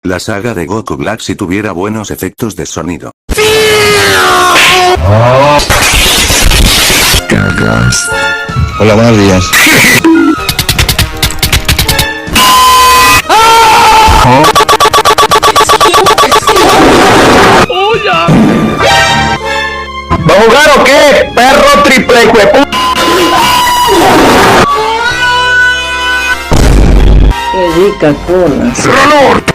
La saga de Goku Black si tuviera buenos efectos de sonido. Cagas. Hola, buenos días. ¿Va a jugar o qué? Perro triple huepu. Qué rica cola.